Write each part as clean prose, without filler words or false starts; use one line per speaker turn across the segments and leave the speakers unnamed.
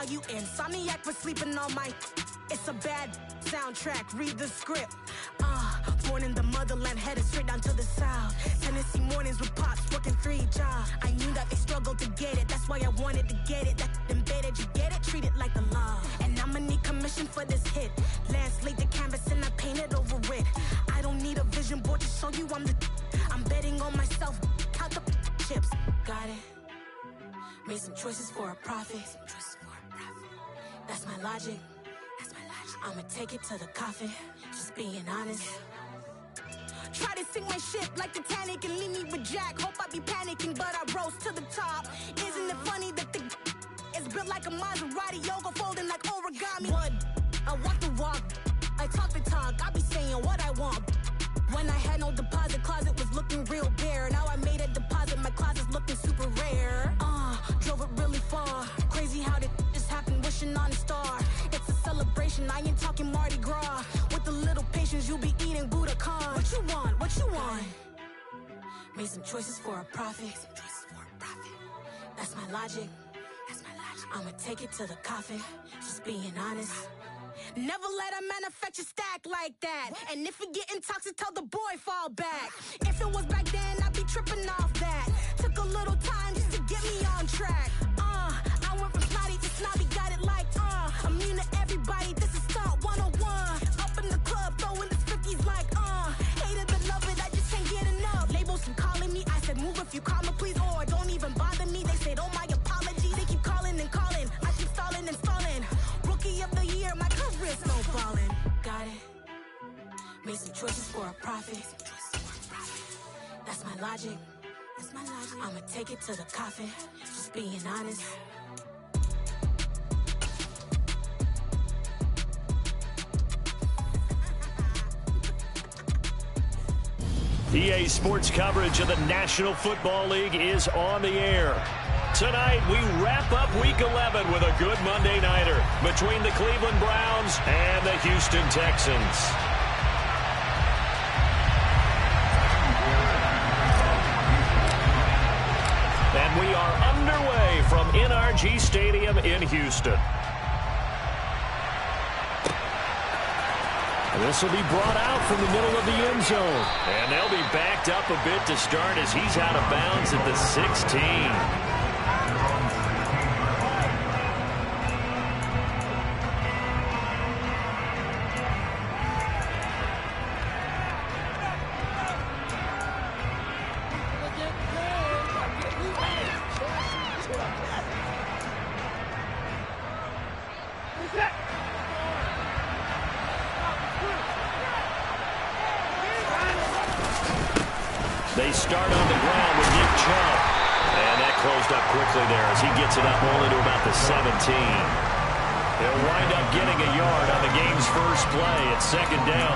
you insomniac for sleeping on my... It's a bad soundtrack, read the script. Born in the motherland, headed straight down to the south. Tennessee mornings with pops, working 3 jobs. I knew that they struggled to get it, that's why I wanted to get it. That embedded, you get it, treat it like the law. And I'ma need commission for this hit. Lance laid the canvas and I painted over it. I don't need a vision board to show you I'm betting on myself, count the chips. Got it. Made some choices for a profit. That's my logic. I'ma take it to the coffin, just being honest. Try to sink my ship like Titanic and leave me with Jack. Hope I be panicking, but I rose to the top. Isn't it funny that the is built like a Maserati, yoga folding like origami? What? I walk the walk, I talk the talk, I be saying what I want. When I had no deposit, closet was looking real bare. Now I made a deposit, my closet's looking super rare. Drove it really far. Crazy how did this happen, wishing on a star. It's a celebration, I ain't talking Mardi Gras. With a little patience, you'll be eating Budokan. What you want? What you want? Made some choices for a profit. That's my logic. I'ma take it to the coffin, just being honest. Never let a manufacture stack like that. And if we getting toxic, tell the boy fall back. If it was back then, I'd be tripping off that. Took a little time just to get me on track. I went from snotty to snobby, got it like, immune to everybody, this is Stunt 101. Up in the club, throwing the 50s like, hate it or love it, I just can't get enough. Labels and calling me, I said move if you call me please, or don't even bother me. They said, oh my apology, they keep calling and calling. I keep stalling and stalling. Rookie of the year, my career's snowballing. Got it. Made some choices for a profit. That's my logic. I'ma take it to the coffin, just being honest.
EA Sports coverage of the National Football League is on the air. Tonight, we wrap up Week 11 with a good Monday nighter between the Cleveland Browns and the Houston Texans. And we are underway from NRG Stadium in Houston. This will be brought out from the middle of the end zone. And they'll be backed up a bit to start as he's out of bounds at the 16. They start on the ground with Nick Chubb. And that closed up quickly there as he gets it up only to about the 17. They'll wind up getting a yard on the game's first play at second down.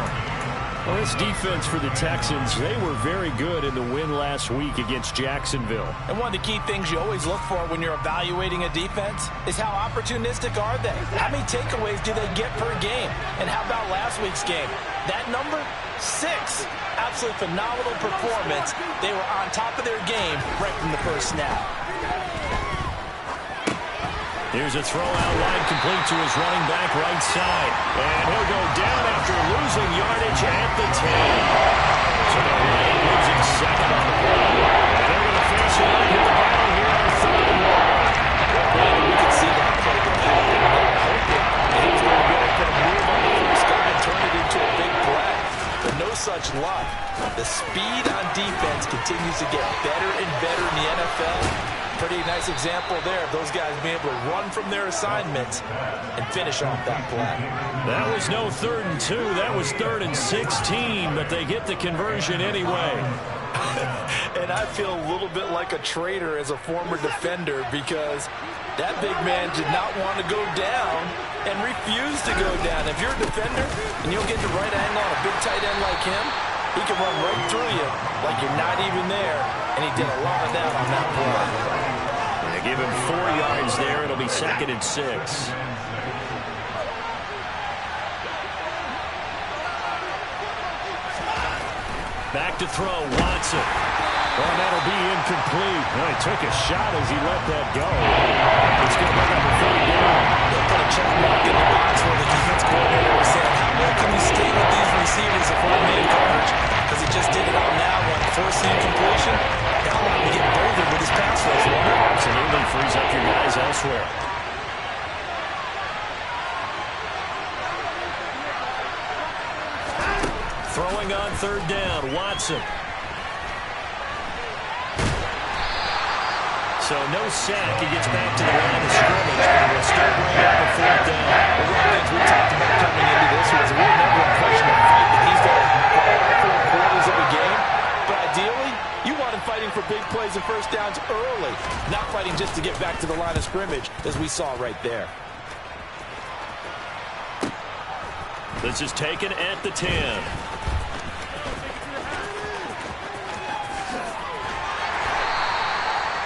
Well, this defense for the Texans, they were very good in the win last week against Jacksonville.
And one of the key things you always look for when you're evaluating a defense is how opportunistic are they? How many takeaways do they get per game? And how about last week's game? That number? 6. Absolutely phenomenal performance. They were on top of their game right from the first snap.
Here's a throw out wide, complete to his running back right side. And he'll go down after losing yardage at the 10. So they're running, losing second on the play. And they're going to face it right here, battle here on third and long.
You can see that play developing. And he was going to be able to put a move on the first guy and turn it into a big play. But no such luck. The speed on defense continues to get better and better in the NFL. Pretty nice example there of those guys being able to run from their assignments and finish off that play.
That was no 3rd and 2. That was 3rd and 16, but they get the conversion anyway.
And I feel a little bit like a traitor as a former defender because that big man did not want to go down and refused to go down. If you're a defender and you'll get the right angle on a big tight end like him, he can run right through you like you're not even there, and he did a lot of that on that play.
They give him 4 yards there. It'll be 2nd and 6. Back to throw, Watson. And that'll be incomplete. Well, he took a shot as he let that go. It's going to bring up a 3rd down. Throwing on third down, Watson. So no sack. He gets back to the line of scrimmage, but he'll start right up at fourth down.
One of the things we talked about coming into this was a real never impression of fight that he's done for all 4 quarters of the game. But ideally, you want him fighting for big plays and first downs early, not fighting just to get back to the line of scrimmage, as we saw right there.
This is taken at the 10.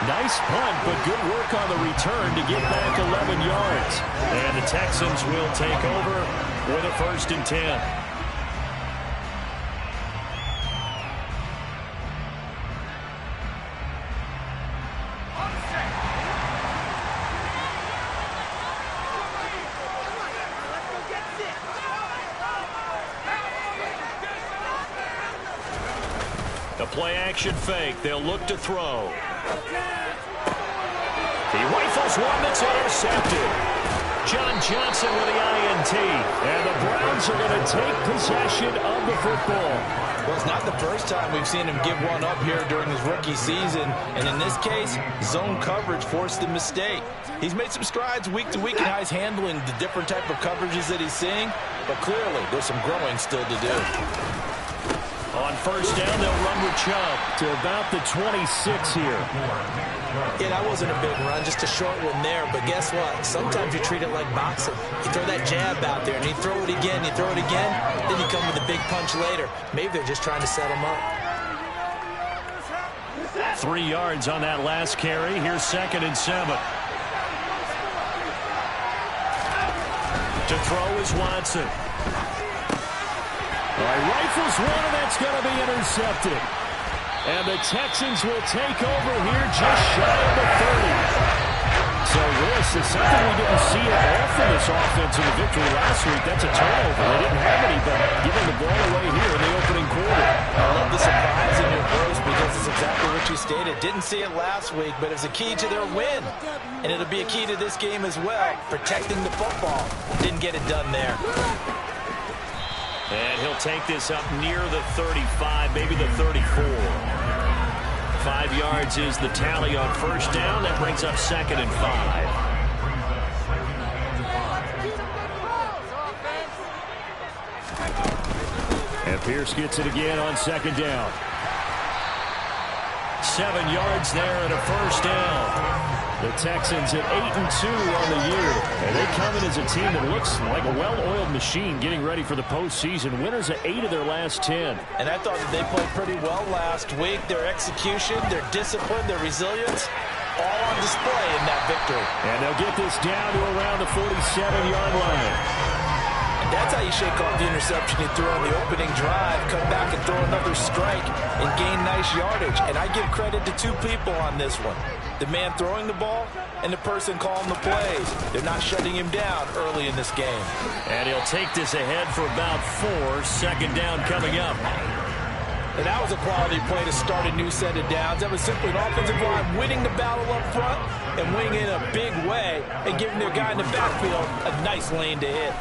Nice punt, but good work on the return to get back 11 yards. And the Texans will take over with a 1st and 10. A play-action fake. They'll look to throw. He rifles one that's intercepted. John Johnson with the INT. And the Browns are going to take possession of the football.
Well, it's not the first time we've seen him give one up here during his rookie season. And in this case, zone coverage forced the mistake. He's made some strides week to week in how he's handling the different type of coverages that he's seeing. But clearly, there's some growing still to do.
On first down, they'll run with Chubb to about the 26 here.
Yeah, that wasn't a big run, just a short one there. But guess what? Sometimes you treat it like boxing. You throw that jab out there, and you throw it again, you throw it again, then you come with a big punch later. Maybe they're just trying to set him up.
3 yards on that last carry. Here's 2nd and 7. To throw is Watson. Rifles one, and that's going to be intercepted. And the Texans will take over here just shy of the 30. So this is something we didn't see at all from this offense in the victory last week. That's a turnover. They didn't have any, but giving the ball away here in the opening quarter.
I love the surprise in your voice because it's exactly what you stated. Didn't see it last week, but it's a key to their win. And it'll be a key to this game as well, protecting the football. Didn't get it done there.
And he'll take this up near the 35, maybe the 34. 5 yards is the tally on first down. That brings up 2nd and 5. And Pierce gets it again on 2nd down. 7 yards there and a first down. The Texans at 8-2 on the year. And they come in as a team that looks like a well-oiled machine getting ready for the postseason. Winners of 8 of their last 10.
And I thought that they played pretty well last week. Their execution, their discipline, their resilience, all on display in that victory.
And they'll get this down to around the 47-yard line.
That's how you shake off the interception you threw on the opening drive, come back and throw another strike and gain nice yardage. And I give credit to 2 people on this one. The man throwing the ball and the person calling the plays. They're not shutting him down early in this game.
And he'll take this ahead for about 4. 2nd down coming up.
And that was a quality play to start a new set of downs. That was simply an offensive line winning the battle up front and winning in a big way and giving their guy in the backfield a nice lane to hit.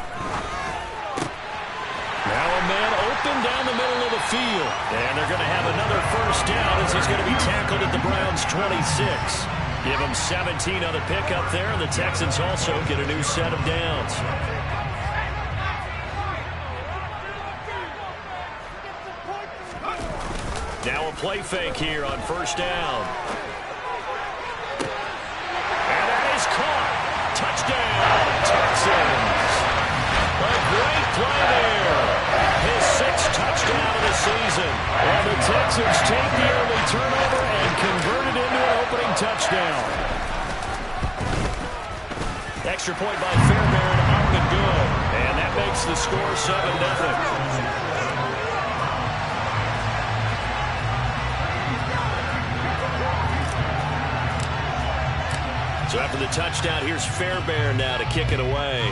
Now a man open down the middle of the field. And they're going to have another first down as he's going to be tackled at the Browns' 26. Give him 17 on the pickup there, and the Texans also get a new set of downs. Now a play fake here on first down. And that is caught. Touchdown, Texans. A great play there. His 6th touchdown of the season. And the Texans take the early turnover and convert it into an opening touchdown. Extra point by Fairbairn, up and good. And that makes the score 7-0. So after the touchdown, here's Fairbairn now to kick it away.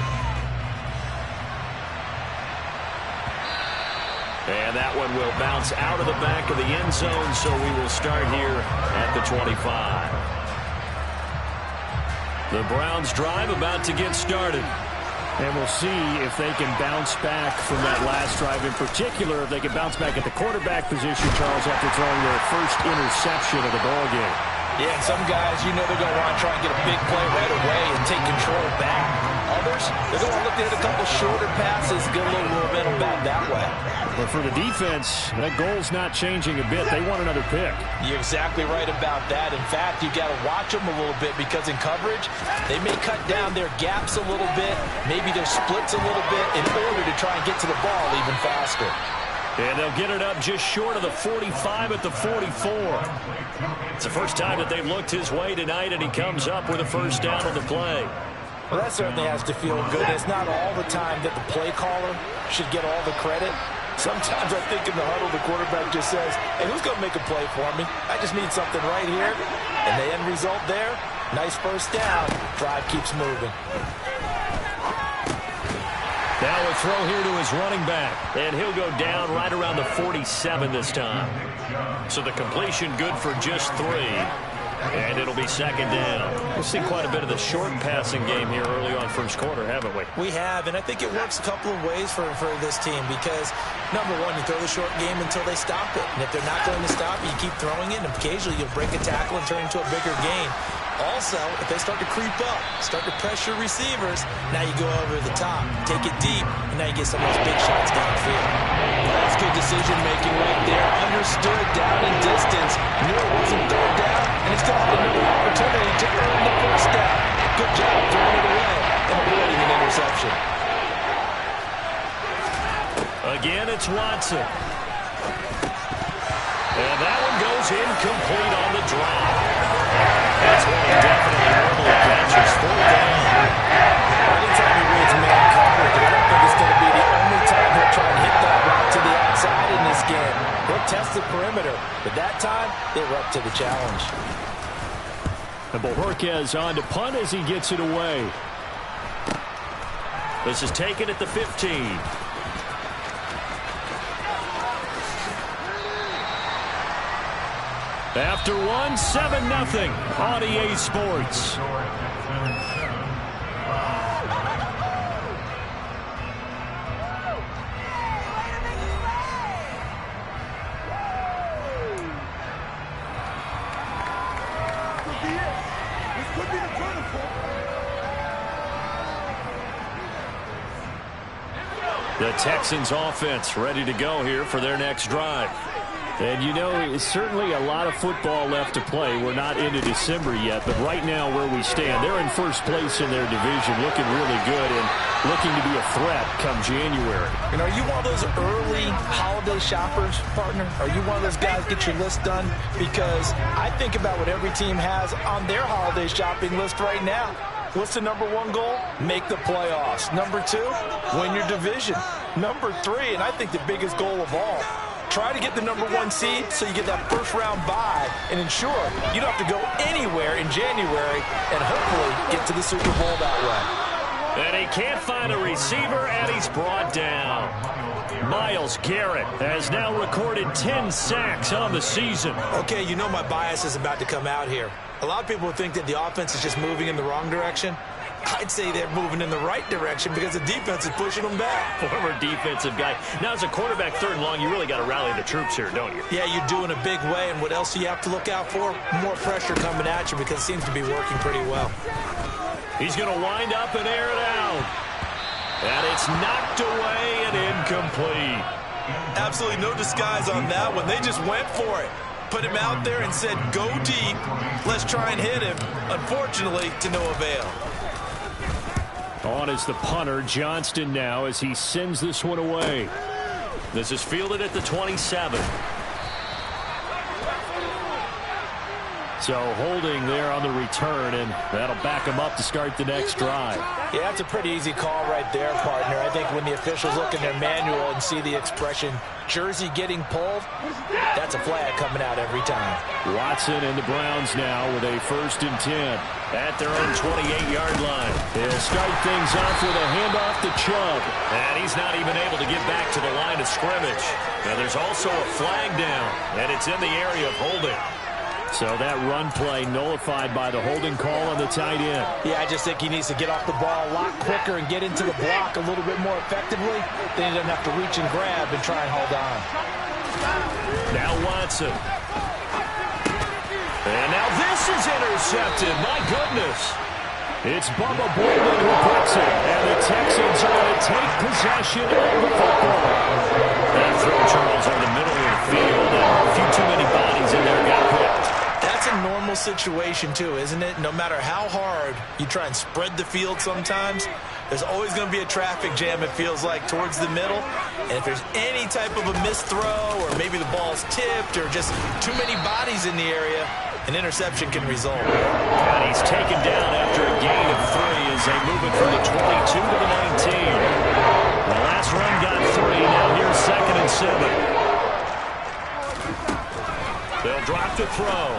And that one will bounce out of the back of the end zone, so we will start here at the 25. The Browns drive about to get started. And we'll see if they can bounce back from that last drive. In particular, if they can bounce back at the quarterback position, Charles, after throwing their first interception of the ball game.
Yeah, and some guys, you know they're going to want to try and get a big play right away and take control back. Others, they're going to look to hit a couple shorter passes, get a little momentum back that way.
But for the defense, that goal's not changing a bit. They want another pick.
You're exactly right about that. In fact, you got to watch them a little bit because in coverage, they may cut down their gaps a little bit, maybe their splits a little bit in order to try and get to the ball even faster.
And they'll get it up just short of the 45 at the 44. It's the first time that they've looked his way tonight, and he comes up with a first down on the play.
Well, that certainly has to feel good. It's not all the time that the play caller should get all the credit. Sometimes I think in the huddle, the quarterback just says, hey, who's going to make a play for me? I just need something right here. And the end result there, nice first down. Drive keeps moving.
Now a throw here to his running back, and he'll go down right around the 47 this time. So the completion good for just 3, and it'll be second down. We've seen quite a bit of the short passing game here early on first quarter, haven't we?
We have, and I think it works a couple of ways for this team because, number one, you throw the short game until they stop it. And if they're not going to stop it, you keep throwing it, and occasionally you'll break a tackle and turn it into a bigger gain. Also, if they start to creep up, start to pressure receivers, now you go over the top, take it deep, and now you get some of those big shots downfield.
That's good decision-making right there. Understood down in distance. Knew it wasn't third down, and he still had another opportunity to earn the first down. Good job throwing it away and avoiding an interception.
Again, it's Watson. And that one goes incomplete on the drive. That's one he definitely normally catches. Fourth down.
Anytime he reads man coverage, I don't think it's going to be the only time he'll try and hit that route to the outside in this game. He'll test the perimeter, but that time, they were up to the challenge.
And Bohorquez on to punt as he gets it away. This is taken at the 15. After one, 7-0 on EA Sports. The Texans offense ready to go here for their next drive. And, you know, it's certainly a lot of football left to play. We're not into December yet, but right now where we stand, they're in first place in their division, looking really good and looking to be a threat come January.
And are you one of those early holiday shoppers, partner? Are you one of those guys get your list done? Because I think about what every team has on their holiday shopping list right now. What's the number one goal? Make the playoffs. Number 2, win your division. Number 3, and I think the biggest goal of all, try to get the number 1 seed so you get that first-round bye and ensure you don't have to go anywhere in January and hopefully get to the Super Bowl that way.
And he can't find a receiver, and he's brought down. Myles Garrett has now recorded 10 sacks on the season.
Okay, you know my bias is about to come out here. A lot of people think that the offense is just moving in the wrong direction. I'd say they're moving in the right direction because the defense is pushing them back.
Former defensive guy. Now, as a quarterback, third and long, you really got to rally the troops here, don't you?
Yeah, you're doing a big way, and what else do you have to look out for? More pressure coming at you because it seems to be working pretty well.
He's going to wind up and air it out. And it's knocked away and incomplete.
Absolutely no disguise on that one. They just went for it. Put him out there and said, go deep. Let's try and hit him. Unfortunately, to no avail.
On is the punter, Johnston, now as he sends this one away. This is fielded at the 27. So holding there on the return, and that'll back him up to start the next drive.
Yeah, that's a pretty easy call right there, partner. I think when the officials look in their manual and see the expression, jersey getting pulled, that's a flag coming out every time.
Watson and the Browns now with a 1st and 10 at their own 28-yard line. They'll start things off with a handoff to Chubb. And he's not even able to get back to the line of scrimmage. Now there's also a flag down, and it's in the area of holding. So that run play nullified by the holding call on the tight end.
Yeah, I just think he needs to get off the ball a lot quicker and get into the block a little bit more effectively. Then he doesn't have to reach and grab and try and hold on.
Now Watson. And now this is intercepted. My goodness. It's Bubba Bolden who puts it. And the Texans are going to take possession of the football. That throw, Charles, over the middle of the field. And a few too many bodies in there got picked.
That's a normal situation, too, isn't it? No matter how hard you try and spread the field sometimes, there's always going to be a traffic jam, it feels like, towards the middle. And if there's any type of a missed throw or maybe the ball's tipped or just too many bodies in the area, an interception can result.
And he's taken down after a gain of 3 as they move it from the 22 to the 19. The last run got 3. Now here's 2nd and 7. They'll drop the throw.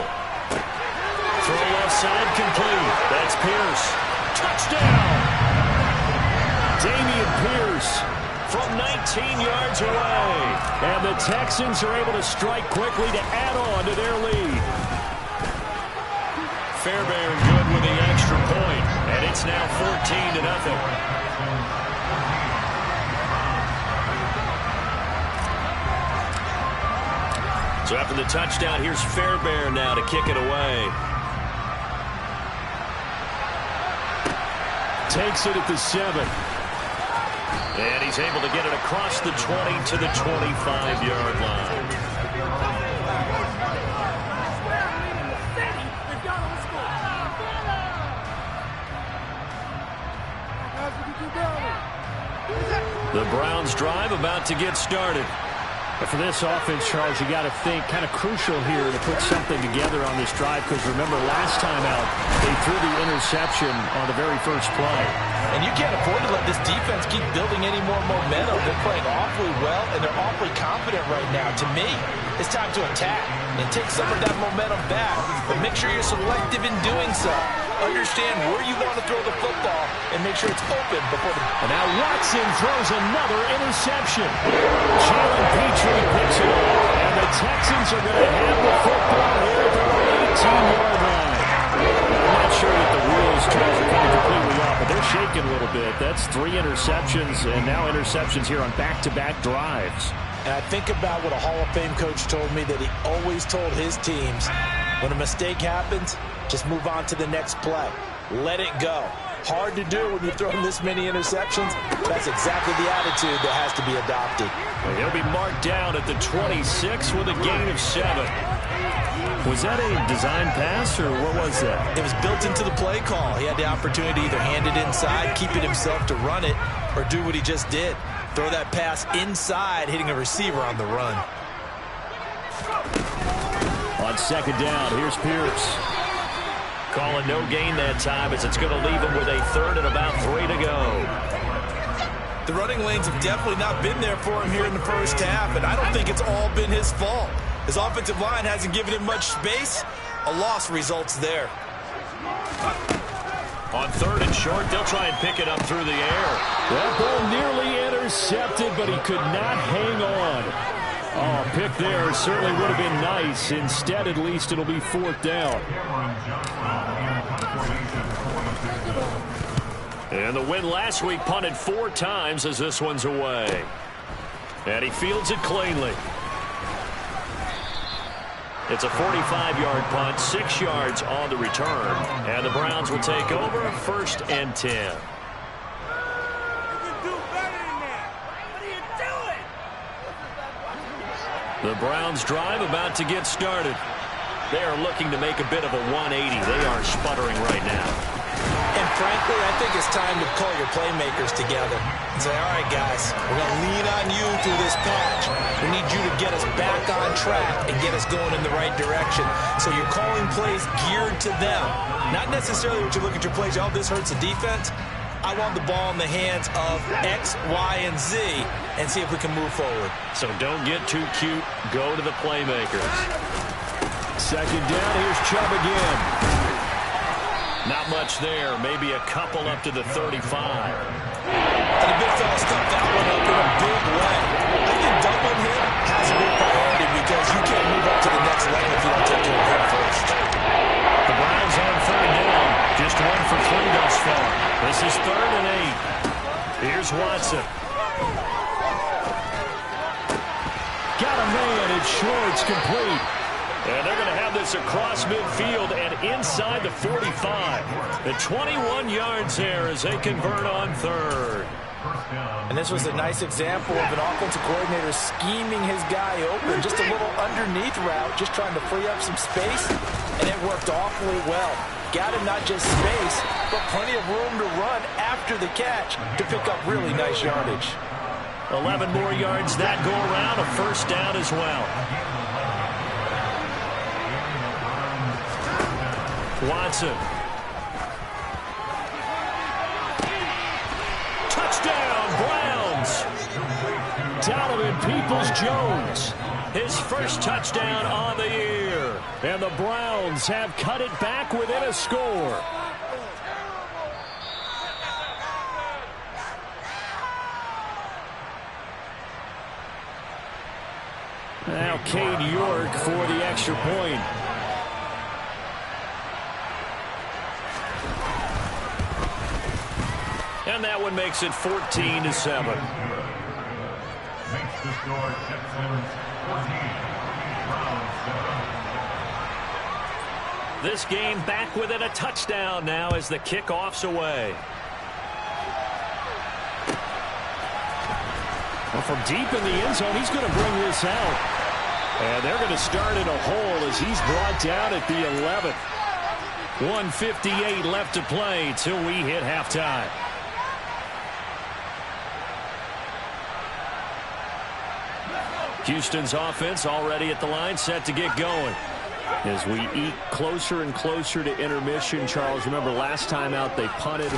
Throw left side complete. That's Pierce. Touchdown! Dameon Pierce from 19 yards away. And the Texans are able to strike quickly to add on to their lead. Fairbairn good with the extra point, and it's now 14-0. So after the touchdown, here's Fairbairn now to kick it away. Takes it at the 7. And he's able to get it across the 20 to the 25-yard line. The Browns drive about to get started.
For this offense, Charles, you got to think kind of crucial here to put something together on this drive, because remember last time out they threw the interception on the very first play.
And you can't afford to let this defense keep building any more momentum. They're playing awfully well, and they're awfully confident right now. To me, it's time to attack and take some of that momentum back. But make sure you're selective in doing so. Understand where you want to throw the football and make sure it's open before the...
And now Watson throws another interception. Jalen Petrie picks it up, and the Texans are going to have the football here at their 18-yard line. I'm not sure that the wheels, Charles, are coming completely off, but they're shaking a little bit. That's 3 interceptions, and now interceptions here on back-to-back drives.
And I think about what a Hall of Fame coach told me, that he always told his teams, when a mistake happens, just move on to the next play. Let it go. Hard to do when you've thrown this many interceptions. That's exactly the attitude that has to be adopted.
And he'll be marked down at the 26 with a gain of 7. Was that a design pass, or what was that?
It was built into the play call. He had the opportunity to either hand it inside, keep it himself to run it, or do what he just did. Throw that pass inside, hitting a receiver on the run.
On 2nd down, here's Pierce. Calling no gain that time, as it's going to leave him with a 3rd and about 3 to go.
The running lanes have definitely not been there for him here in the first half, and I don't think it's all been his fault. His offensive line hasn't given him much space. A loss results there.
On 3rd and short, they'll try and pick it up through the air.
That ball nearly intercepted, but he could not hang on. Oh, pick there certainly would have been nice. Instead, at least, it'll be 4th down.
And the win last week punted 4 times as this one's away. And he fields it cleanly. It's a 45-yard punt, 6 yards on the return. And the Browns will take over, 1st and 10. The Browns drive about to get started. They are looking to make a bit of a 180. They are sputtering right now.
And frankly, I think it's time to call your playmakers together and say, all right, guys, we're going to lean on you through this patch. We need you to get us back on track and get us going in the right direction. So you're calling plays geared to them. Not necessarily what you look at your plays, oh, this hurts the defense. I want the ball in the hands of X, Y, and Z and see if we can move forward.
So don't get too cute. Go to the playmakers.
2nd down, here's Chubb again.
Not much there. Maybe a couple up to the 35.
And the big fella stuffed that one up in a big way. I think doubling him has a big priority because you can't move up to the next level if you don't take care of him first.
This is 3rd and 8. Here's Watson.
Got a man. It's short. It's complete.
And they're going to have this across midfield and inside the 45. The 21 yards there as they convert on 3rd.
And this was a nice example of an offensive coordinator scheming his guy open. Just a little underneath route, just trying to free up some space, and it worked awfully well. Got him not just space, but plenty of room to run after the catch to pick up really nice yardage.
11 more yards that go around, a 1st down as well. Watson. Touchdown, Browns.
Donovan Peoples-Jones.
His first touchdown on the year.
And the Browns have cut it back within a score. Now Cade York for the extra point.
And that one makes it 14-7.
Makes the score Chip Simmons 14. Browns 7.
This game back within a touchdown now as the kickoff's away.
Well, from deep in the end zone, he's going to bring this out. And they're going to start in a hole as he's brought down at the 11th.
1:58 left to play till we hit halftime. Houston's offense already at the line, set to get going.
As we eat closer and closer to intermission, Charles, remember last time out they punted.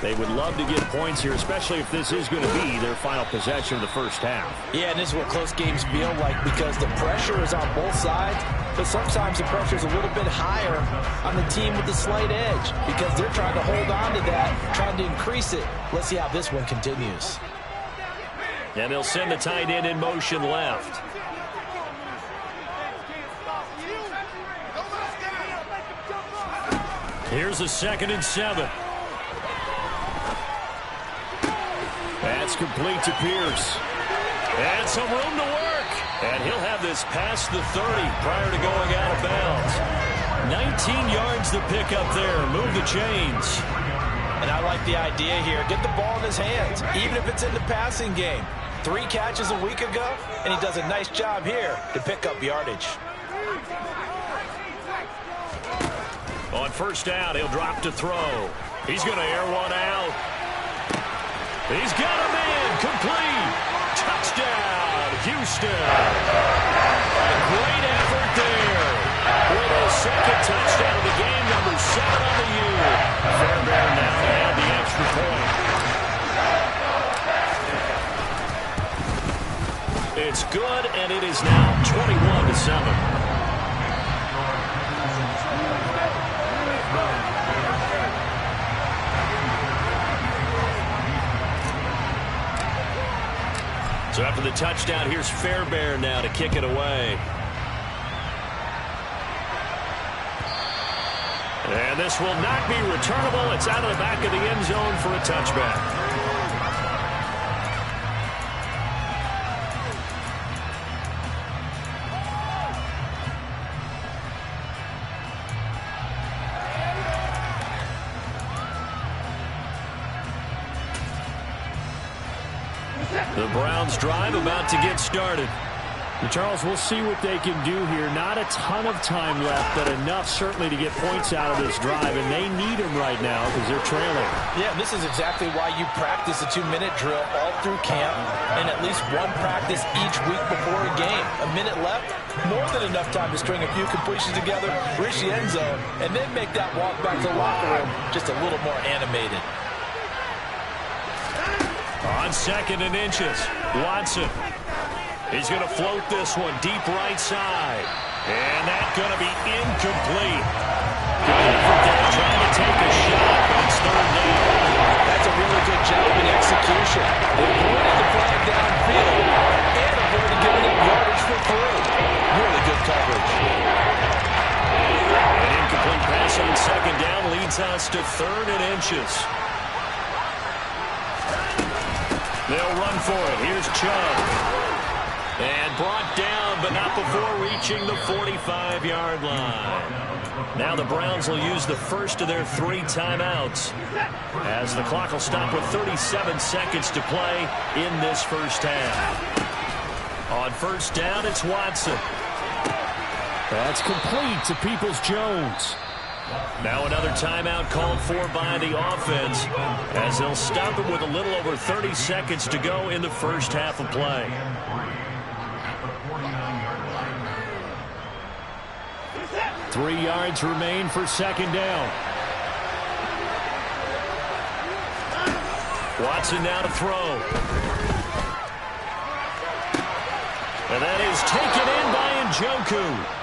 They would love to get points here, especially if this is going to be their final possession of the first half.
Yeah, and this is what close games feel like because the pressure is on both sides, but sometimes the pressure is a little bit higher on the team with the slight edge because they're trying to hold on to that, trying to increase it. Let's see how this one continues.
And they'll send the tight end in motion left. Here's a 2nd and 7.
That's complete to Pierce.
And some room to work. And he'll have this past the 30 prior to going out of bounds. 19 yards to pick up there. Move the chains.
And I like the idea here. Get the ball in his hands, even if it's in the passing game. 3 catches a week ago, and he does a nice job here to pick up yardage.
On 1st down, he'll drop to throw. He's going to air one out. He's got a man complete. Touchdown, Houston. A great effort there. With his 2nd touchdown of the game, number 7 on the year. Fairbairn now to add the extra point. It's good, and it is now 21-7. So after the touchdown, here's Fairbairn now to kick it away. And this will not be returnable. It's out of the back of the end zone for a touchback. The Browns drive about to get started.
Charles, we'll see what they can do here. Not a ton of time left, but enough certainly to get points out of this drive, and they need them right now because they're trailing.
Yeah, this is exactly why you practice a 2-minute drill all through camp and at least one practice each week before a game. A minute left, more than enough time to string a few completions together, reach the end zone, and then make that walk back to the locker room just a little more animated.
On 2nd and inches, Watson. He's going to float this one deep right side. And that's going to be incomplete. Good effort there trying to take a shot, but it's 3rd down.
That's a really good job in execution. They avoided the flag downfield and avoided giving up yardage for 3. Really good coverage.
An incomplete pass on 2nd down leads us to 3rd and inches. They'll run for it. Here's Chubb. And brought down, but not before reaching the 45-yard line. Now the Browns will use the first of their 3 timeouts, as the clock will stop with 37 seconds to play in this first half. On first down, it's Watson.
That's complete to Peoples-Jones.
Now another timeout called for by the offense, as they'll stop it with a little over 30 seconds to go in the first half of play.
3 yards remain for second down.
Watson now to throw. And that is taken in by Njoku.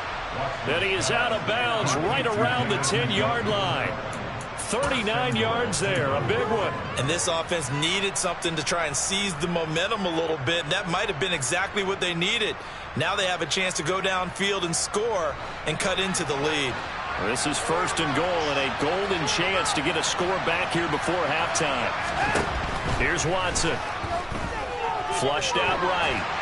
And he is out of bounds right around the 10-yard line. 39 yards there, a big one.
And this offense needed something to try and seize the momentum a little bit. And that might have been exactly what they needed. Now they have a chance to go downfield and score and cut into the lead.
This is first and goal, and a golden chance to get a score back here before halftime. Here's Watson. Flushed out right.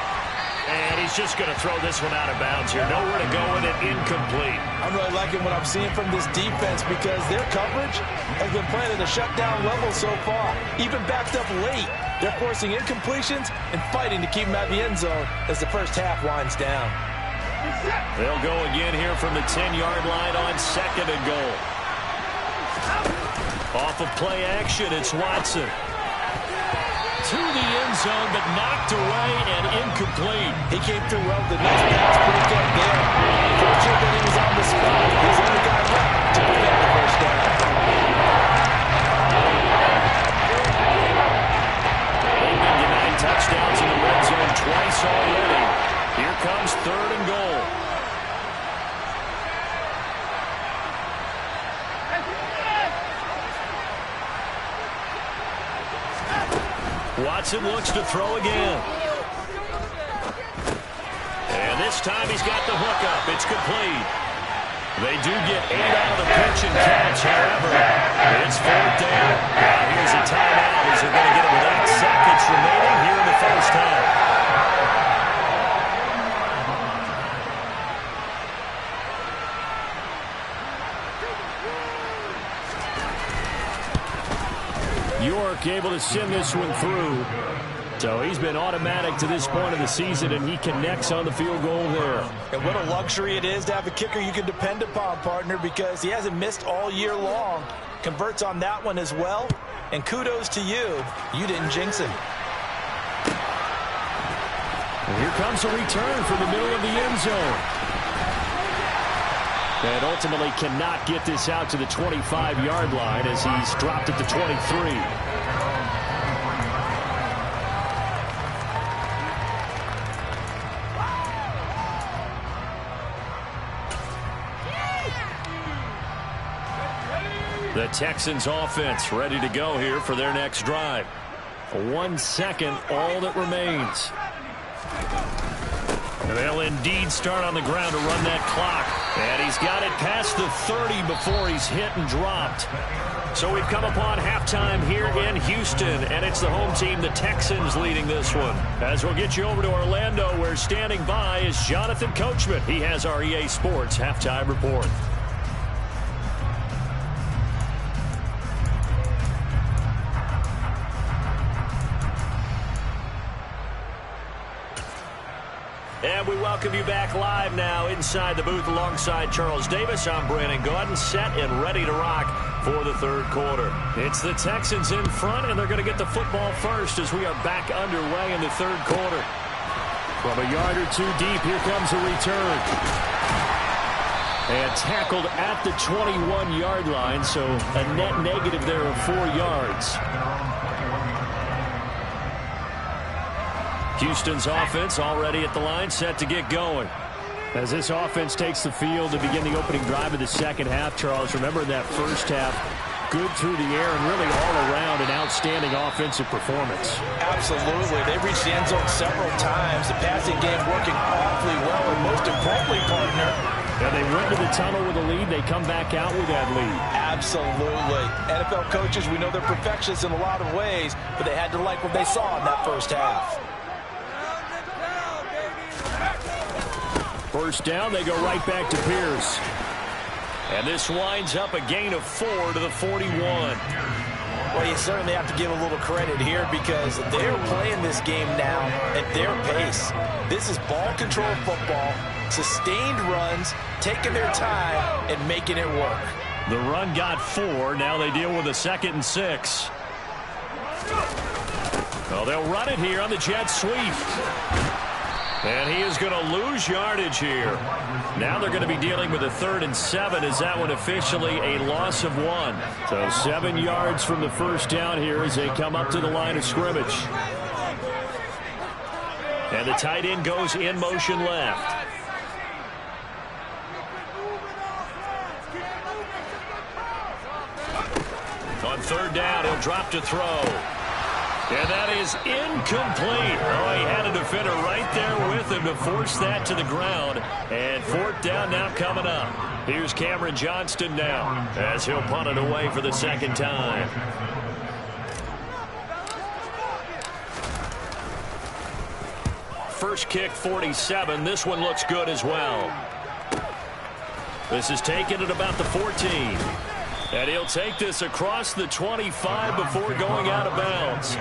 And he's just going to throw this one out of bounds here. Nowhere to go with it, incomplete.
I'm really liking what I'm seeing from this defense because their coverage has been playing at a shutdown level so far. Even backed up late, they're forcing incompletions and fighting to keep them at the end zone as the first half winds down.
They'll go again here from the 10-yard line on second and goal. Off of play action, it's Watson. To the end zone, but knocked away and incomplete.
He came through well. The next pass picked up there. Fortunate that he was on the spot. He's only got left to prevent the first down.
They've been to 9 touchdowns in the red zone twice already. Here comes third and goal. Watson looks to throw again. And this time he's got the hook up. It's complete. They do get 8 out of the pitch and catch, however. It's fourth down. Now here's a timeout as they're going to get it with 8 seconds remaining here in the first half.
York able to send this one through. So he's been automatic to this point of the season, and he connects on the field goal there.
And what a luxury it is to have a kicker you can depend upon, partner, because he hasn't missed all year long. Converts on that one as well. And kudos to you. You didn't jinx him.
And here comes a return from the middle of the end zone. And ultimately cannot get this out to the 25-yard line as he's dropped at the 23.
The Texans offense ready to go here for their next drive.
1 second, all that remains.
And they'll indeed start on the ground to run that clock. And he's got it past the 30 before he's hit and dropped. So we've come upon halftime here in Houston, and it's the home team, the Texans, leading this one. As we'll get you over to Orlando, where standing by is Jonathan Coachman. He has our EA Sports halftime report. And we welcome you back live now inside the booth alongside Charles Davis. I'm Brandon Gordon, set and ready to rock for the third quarter. It's the Texans in front, and they're going to get the football first as we are back underway in the third quarter.
From a yard or two deep, here comes a return. And tackled at the 21-yard line, so a net negative there of 4 yards.
Houston's offense already at the line, set to get going.
As this offense takes the field to begin the opening drive of the second half, Charles, remember that first half, good through the air and really all around an outstanding offensive performance.
Absolutely. They reached the end zone several times. The passing game working awfully well, and most importantly, partner,
And they went to the tunnel with a lead. They come back out with that lead.
Absolutely. NFL coaches, we know they're perfectionists in a lot of ways, but they had to like what they saw in that first half.
First down, they go right back to Pierce.
And this winds up a gain of 4 to the 41.
Well, you certainly have to give a little credit here because they're playing this game now at their pace. This is ball control football, sustained runs, taking their time and making it work.
The run got 4. Now they deal with a 2nd and 6. Well, they'll run it here on the jet sweep. And he is going to lose yardage here. Now they're going to be dealing with a 3rd and 7. Is that one officially a loss of 1?
So 7 yards from the first down here as they come up to the line of scrimmage.
And the tight end goes in motion left. On 3rd down, he'll drop to throw. And that is incomplete. Oh, he had a defender right there with him to force that to the ground. And 4th down now coming up. Here's Cameron Johnston now as he'll punt it away for the 2nd time. First kick, 47. This one looks good as well. This is taken at about the 14. And he'll take this across the 25 before going out of bounds.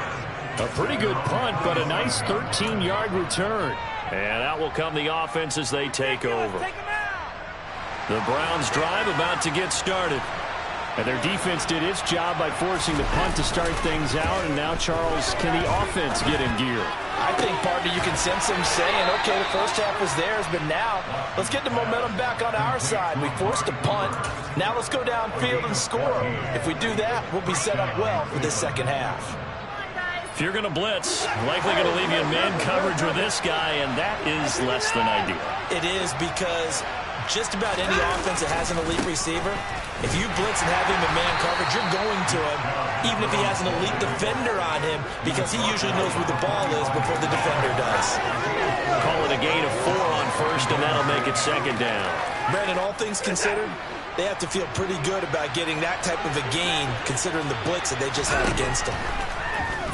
A pretty good punt, but a nice 13-yard return. And out will come the offense as they take over. The Browns drive about to get started. And their defense did its job by forcing the punt to start things out. And now, Charles, can the offense get in gear?
I think, partner, you can sense them saying, okay, the first half was theirs, but now let's get the momentum back on our side. We forced a punt. Now let's go downfield and score. If we do that, we'll be set up well for this second half.
If you're going to blitz, likely going to leave you in man coverage with this guy, and that is less than ideal.
It is because just about any offense that has an elite receiver, if you blitz and have him in man coverage, you're going to him, even if he has an elite defender on him, because he usually knows where the ball is before the defender does.
Call it a gain of 4 on 1st, and that'll make it 2nd down.
Brandon, all things considered, they have to feel pretty good about getting that type of a gain, considering the blitz that they just had against them.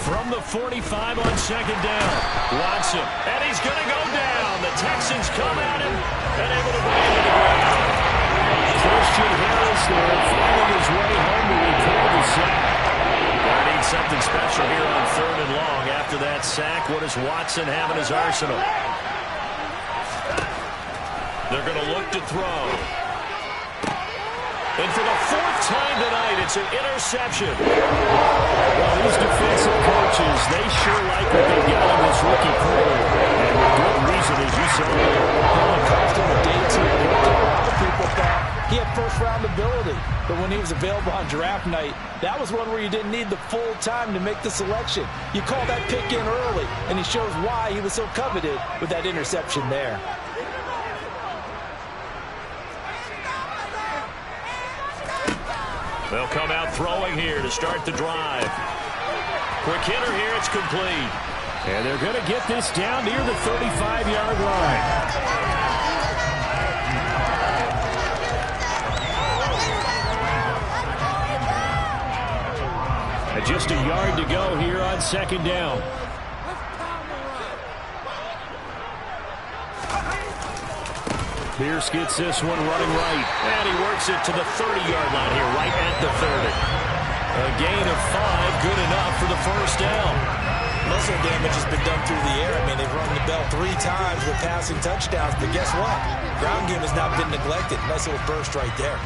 From the 45 on 2nd down, Watson, and he's going to go down. The Texans come at him and able to bring him to the ground.
Christian Harris there finding his way home to repair the sack.
They need something special here on 3rd and long. After that sack, what does Watson have in his arsenal? They're going to look to throw. And for the 4th time tonight, it's an interception.
Well, these defensive coaches, they sure like what they got on this rookie quarter. And with good reason, as you said.
Well, it cost him a day 2. A lot of people thought he had first-round ability. But when he was available on draft night, that was one where you didn't need the full time to make the selection. You call that pick in early, and he shows why he was so coveted with that interception there.
They'll come out throwing here to start the drive. Quick hitter here, it's complete.
And they're going to get this down near the 35-yard line. And just a yard to go here on 2nd down. Pierce gets this one running right.
And he works it to the 30-yard line here, right at the 30. A gain of 5, good enough for the 1st down.
Muscle damage has been done through the air. I mean, they've rung the bell 3 times with passing touchdowns, but guess what? Ground game has not been neglected. Nice little burst right there.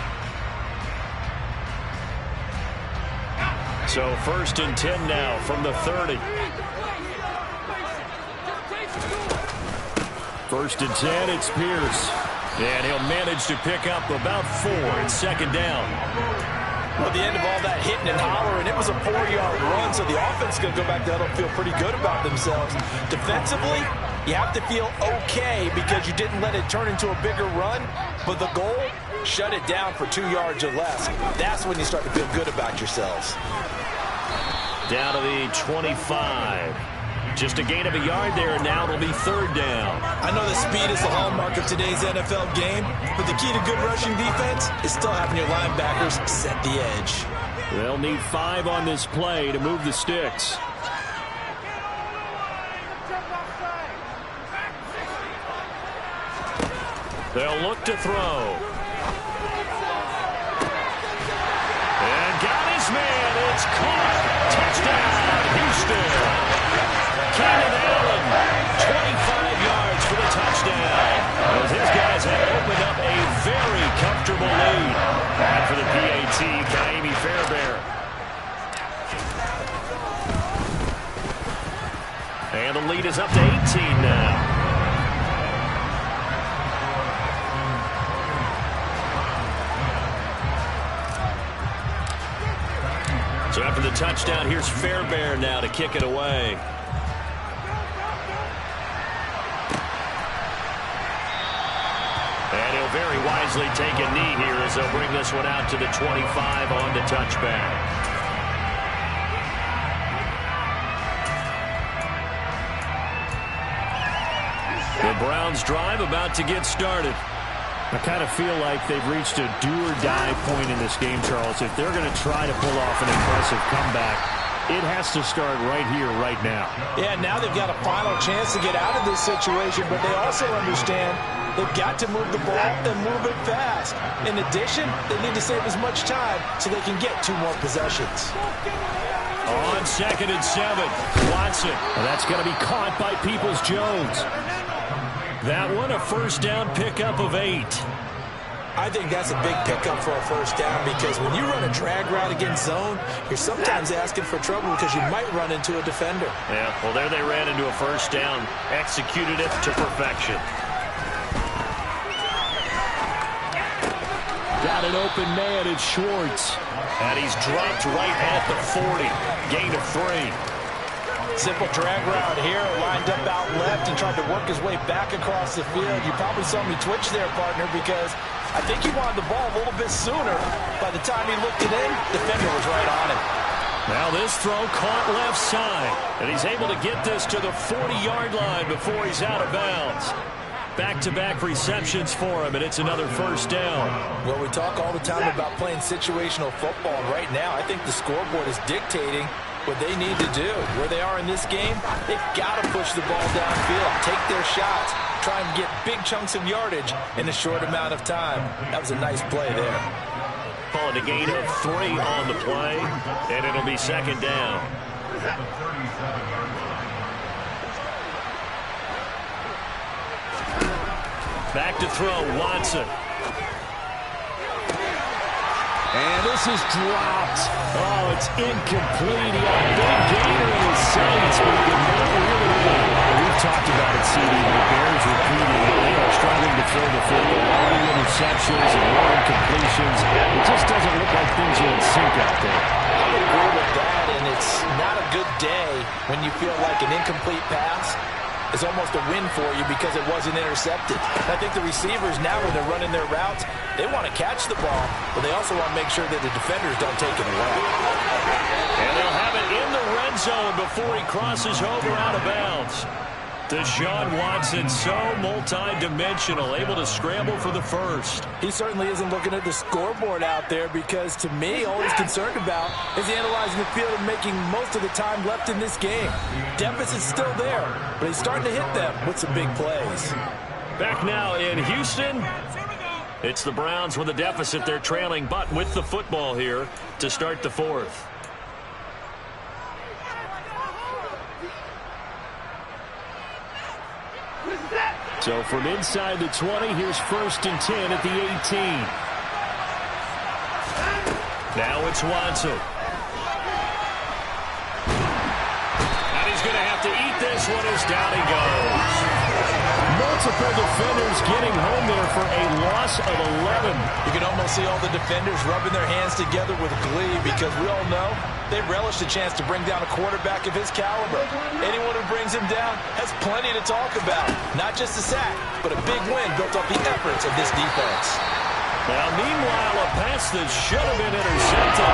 So 1st and 10 now from the 30.
1st and 10, it's Pierce.
And he'll manage to pick up about 4 in 2nd down.
Well, at the end of all that hitting and hollering, it was a 4-yard run, so the offense is going to go back there and feel pretty good about themselves. Defensively, you have to feel okay because you didn't let it turn into a bigger run, but the goal, shut it down for 2 yards or less. That's when you start to feel good about yourselves.
Down to the 25. Just a gain of a yard there, and now it'll be third down.
I know the speed is the hallmark of today's NFL game, but the key to good rushing defense is still having your linebackers set the edge.
They'll need 5 on this play to move the sticks.
They'll look to throw. And got his man. It's caught. Touchdown, Houston. Keenan Allen, 25 yards for the touchdown. As his guys have opened up a very comfortable lead. And for the PAT, Kaimi Fairbairn. And the lead is up to 18 now. So after the touchdown, here's Fairbairn now to kick it away. And he'll very wisely take a knee here as they'll bring this one out to the 25 on the touchback. The Browns drive about to get started.
I kind of feel like they've reached a do-or-die point in this game, Charles. If they're going to try to pull off an impressive comeback, it has to start right here, right now.
Yeah, now they've got a final chance to get out of this situation, but they also understand they've got to move the ball and move it fast. In addition, they need to save as much time so they can get 2 more possessions.
On 2nd and 7, Watson.
And that's going to be caught by Peoples-Jones.
That one, a first down pickup of 8.
I think that's a big pickup for a first down because when you run a drag route against zone, you're sometimes asking for trouble because you might run into a defender.
Yeah, well, there they ran into a first down. Executed it to perfection.
Got an open man, it's Schwartz.
And he's dropped right at the 40. Gain of 3.
Simple drag route here, lined up out left and tried to work his way back across the field. You probably saw me twitch there, partner, because I think he wanted the ball a little bit sooner. By the time he looked it in, the defender was right on him.
Now this throw caught left side, and he's able to get this to the 40-yard line before he's out of bounds. Back-to-back receptions for him, and it's another first down.
Well, we talk all the time about playing situational football. Right now, I think the scoreboard is dictating what they need to do. Where they are in this game, they've got to push the ball downfield, take their shots, try and get big chunks of yardage in a short amount of time. That was a nice play there.
Calling a gain of 3 on the play, and it'll be second down. Back to throw, Watson.
And this is dropped. Oh, it's incomplete. He had a big gainer in his sights, but he did not really. We've talked about it, CD. The Bears repeatedly, they are struggling to throw the football. All the interceptions and more incompletions. It just doesn't look like things are in sync out there.
I would agree with that, and it's not a good day when you feel like an incomplete pass is almost a win for you because it wasn't intercepted. And I think the receivers now, when they're running their routes, they want to catch the ball, but they also want to make sure that the defenders don't take it away.
And they'll have it in the red zone before he crosses over out of bounds. Deshaun Watson, so multi-dimensional, able to scramble for the first.
He certainly isn't looking at the scoreboard out there because, to me, all he's concerned about is analyzing the field and making most of the time left in this game. Deficit's still there, but he's starting to hit them with some big plays.
Back now in Houston. It's the Browns with a deficit. They're trailing, but with the football here to start the 4th.
So from inside the 20, here's 1st and 10 at the 18.
Now it's Watson. And he's going to have to eat this one as down he goes.
Multiple defenders getting home there for a loss of 11.
You can almost see all the defenders rubbing their hands together with glee because we all know they relish the chance to bring down a quarterback of his caliber. Anyone who brings him down has plenty to talk about. Not just a sack, but a big win built off the efforts of this defense.
Now, meanwhile, a pass that should have been intercepted,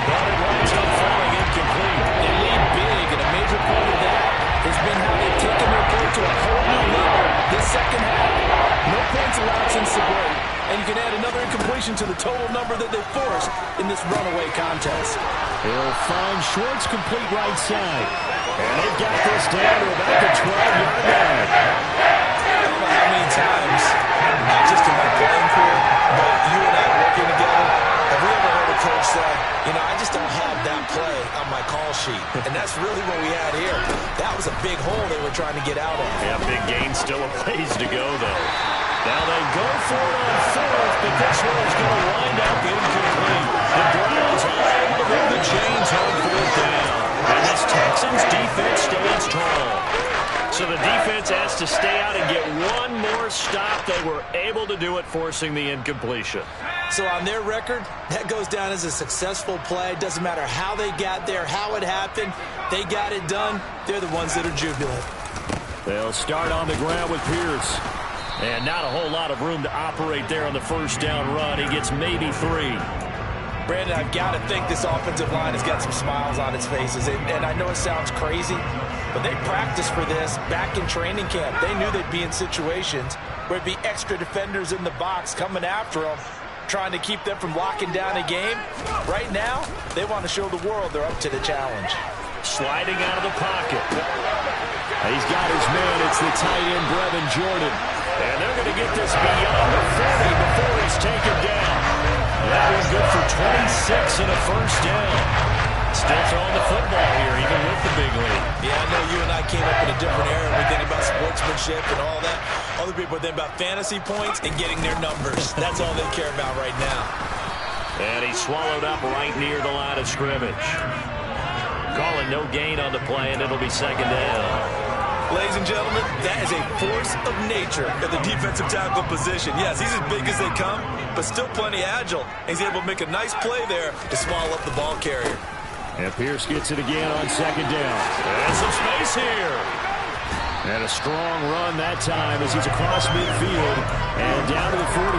but it winds up falling incomplete.
They lead big, and a major part of that has been addition to the total number that they forced in this runaway contest.
He'll find Schwartz complete right side. And they've got this down to about the 12-yard line.
I don't know how many times, not just in my playing career, but you and I working together, have we ever heard a coach say, I just don't have that play on my call sheet. And that's really what we had here. That was a big hole they were trying to get out of.
Yeah, big gain, still a ways to go, though. Now they go for it on fourth, but this one is going to wind up incomplete. The Browns are able to move the chains on fourth down. And this Texans defense stands tall. So the defense has to stay out and get one more stop. They were able to do it, forcing the incompletion.
So on their record, that goes down as a successful play. Doesn't matter how they got there, how it happened. They got it done. They're the ones that are jubilant.
They'll start on the ground with Pierce.
And not a whole lot of room to operate there on the first down run. He gets maybe 3.
Brandon, I've got to think this offensive line has got some smiles on its faces. And I know it sounds crazy, but they practiced for this back in training camp. They knew they'd be in situations where it'd be extra defenders in the box coming after them, trying to keep them from locking down a game. Right now, they want to show the world they're up to the challenge.
Sliding out of the pocket.
He's got his man. It's the tight end, Brevin Jordan.
And they're going to get this beyond the 40 before he's taken down. That was good for 26 and a first down. Still throwing the football here, even with the big lead.
Yeah, I know you and I came up in a different era. We think about sportsmanship and all that. Other people think about fantasy points and getting their numbers. That's all they care about right now.
And he's swallowed up right near the line of scrimmage. Calling no gain on the play, and it'll be second down.
Ladies and gentlemen, that is a force of nature at the defensive tackle position. Yes, he's as big as they come, but still plenty agile. He's able to make a nice play there to swallow up the ball carrier.
And Pierce gets it again on second down.
And some space here.
And a strong run that time as he's across midfield and down to the 43.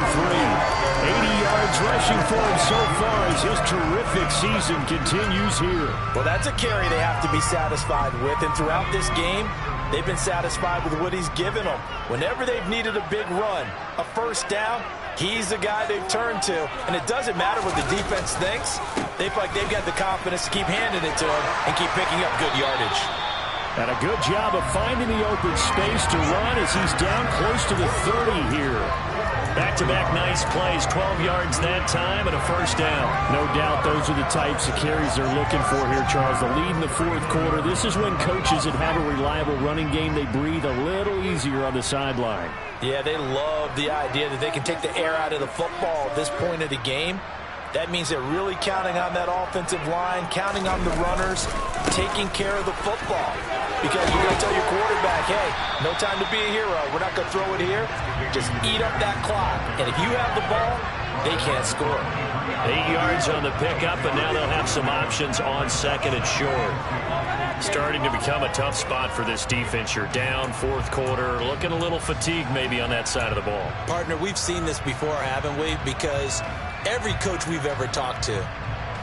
80 yards rushing for him so far as his terrific season continues here.
Well, that's a carry they have to be satisfied with. And throughout this game, they've been satisfied with what he's given them. Whenever they've needed a big run, a first down, he's the guy they've turned to. And it doesn't matter what the defense thinks. They feel like they've got the confidence to keep handing it to him and keep picking up good yardage.
And a good job of finding the open space to run as he's down close to the 30 here.
Back-to-back nice plays, 12 yards that time and a first down.
No doubt those are the types of carries they're looking for here, Charles. The lead in the fourth quarter. This is when coaches that have a reliable running game, they breathe a little easier on the sideline.
Yeah, they love the idea that they can take the air out of the football at this point of the game. That means they're really counting on that offensive line, counting on the runners, taking care of the football. Because you're going to tell your quarterback, hey, no time to be a hero. We're not going to throw it here. Just eat up that clock. And if you have the ball, they can't score.
8 yards on the pickup, and now they'll have some options on second and short. Starting to become a tough spot for this defense. You're down fourth quarter, looking a little fatigued maybe on that side of the ball.
Partner, we've seen this before, haven't we? Because every coach we've ever talked to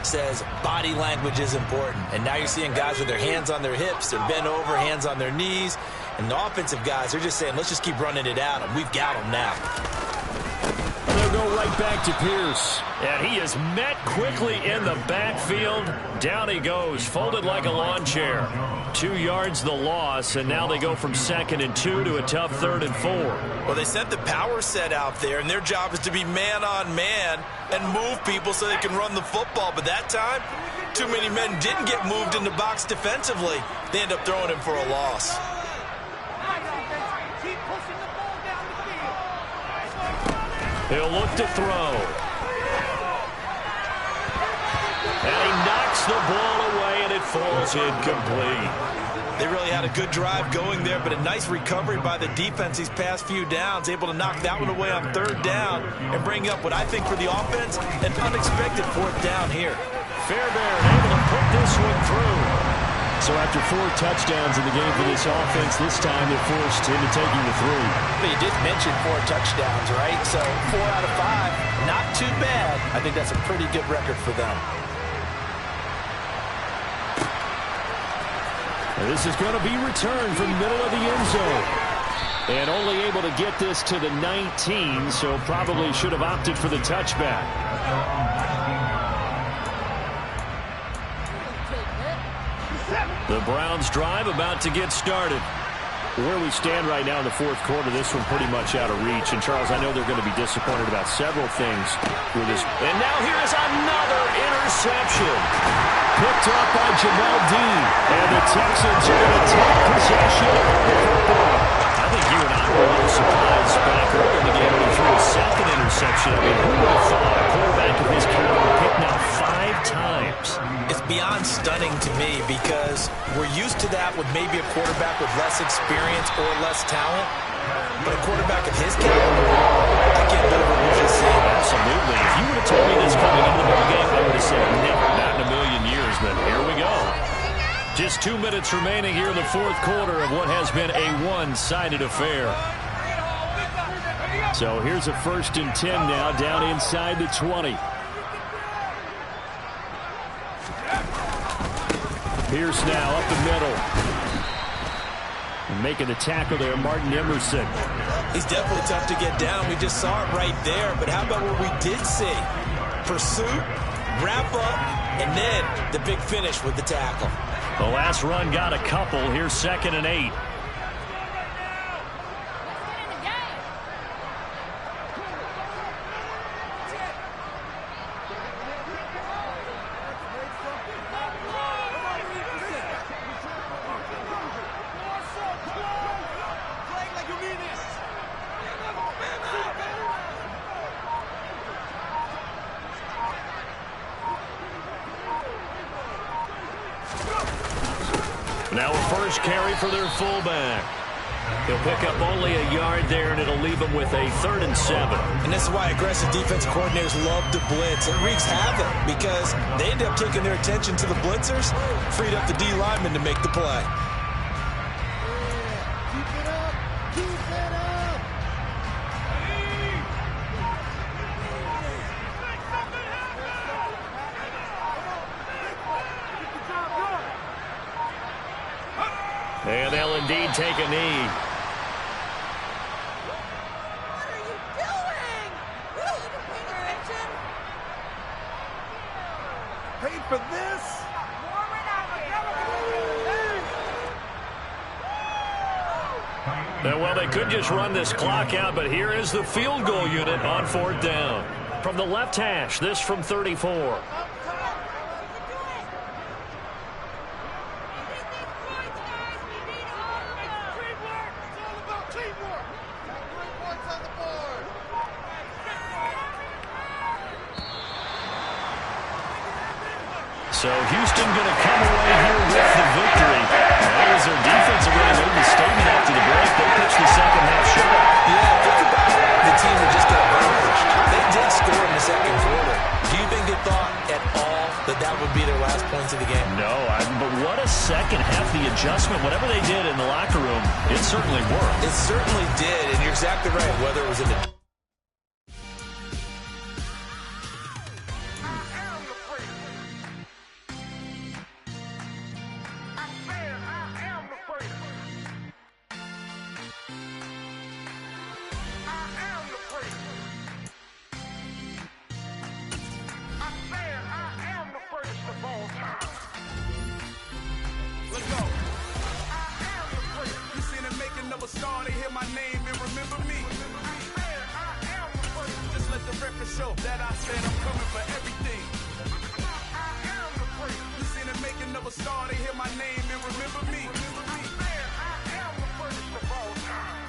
says body language is important. And now you're seeing guys with their hands on their hips, they're bent over, hands on their knees. And the offensive guys, they're just saying, let's just keep running it at them. We've got them now.
And they'll go right back to Pierce.
And he is met quickly in the backfield. Down he goes, folded like a lawn chair. 2 yards the loss, and now they go from 2nd and 2 to a tough 3rd and 4.
Well, they sent the power set out there, and their job is to be man-on-man and move people so they can run the football. But that time, too many men didn't get moved in the box defensively. They end up throwing him for a loss.
He'll look to throw. And he knocks the ball away, and it falls incomplete.
They really had a good drive going there, but a nice recovery by the defense these past few downs, able to knock that one away on 3rd down and bring up what I think for the offense, an unexpected 4th down here.
Fairbairn able to put this one through.
So after 4 touchdowns in the game for this offense, this time they're forced into taking the 3.
But you did mention 4 touchdowns, right? So 4 out of 5, not too bad. I think that's a pretty good record for them.
And this is going to be returned from the middle of the end zone. And only able to get this to the 19, so probably should have opted for the touchback. The Browns drive about to get started. Where we stand right now in the fourth quarter, this one pretty much out of reach. And, Charles, I know they're going to be disappointed about several things with this. And now here's another interception. Picked up by Jamel Dean. And the Texans are going to take possession of the football.
I think you and I were a little surprised back early in the game when he threw his second interception. I mean, who would have thought a quarterback of his caliber picked now 5 times?
It's beyond stunning to me because we're used to that with maybe a quarterback with less experience or less talent. But a quarterback of his caliber, I can't believe what we're just seeing.
Absolutely. If you would have told me this coming into the ball game, I would have said never, not in a million years. But here we go. Just 2 minutes remaining here in the fourth quarter of what has been a one-sided affair.
So here's a 1st and 10 now, down inside the 20. Pierce now up the middle. And making the tackle there, Martin Emerson.
He's definitely tough to get down. We just saw it right there. But how about what we did see? Pursuit, wrap up, and then the big finish with the tackle.
The last run got a couple. Here's 2nd and 8. Now a first carry for their fullback. He'll pick up only a yard there, and it'll leave him with a 3rd and 7.
And this is why aggressive defense coordinators love to blitz. It wreaks havoc because they end up taking their attention to the blitzers, freed up the D lineman to make the play.
And they'll indeed take a knee.
What are you doing? Are you even paying attention?
Paid for this?
Well, they could just run this clock out, but here is the field goal unit on 4th down. From the left hash, this from 34. So Houston going to come away here with the victory. That was their defense that really made the statement after the break. They pitched the second half shutout.
Yeah, think about it. The team that just got vanquished. They did score in the second quarter. Do you think they thought at all that that would be their last points of the game?
No, but what a second half. The adjustment, whatever they did in the locker room, it certainly worked.
It certainly did, and you're exactly right. Whether it was in the
show that I said I'm coming for everything. I am the first. You seen the making of a star, they hear my name and remember me. I am the first of all time.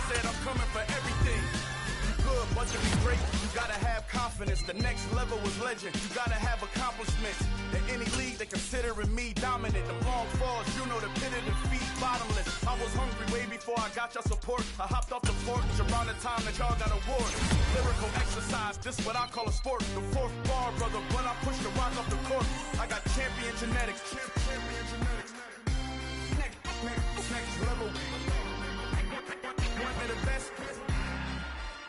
Said I'm coming for everything. You good, but to be great, you gotta have confidence. The next level was legend. You gotta have accomplishments. In any league, they considering me dominant. The long falls, you know the pit of defeat, bottomless. I was hungry way before I got your support. I hopped off the porch around the time that y'all got awards. Lyrical exercise, this what I call a sport. The fourth bar, brother, when I push the rock off the court. I got champion genetics. Next level.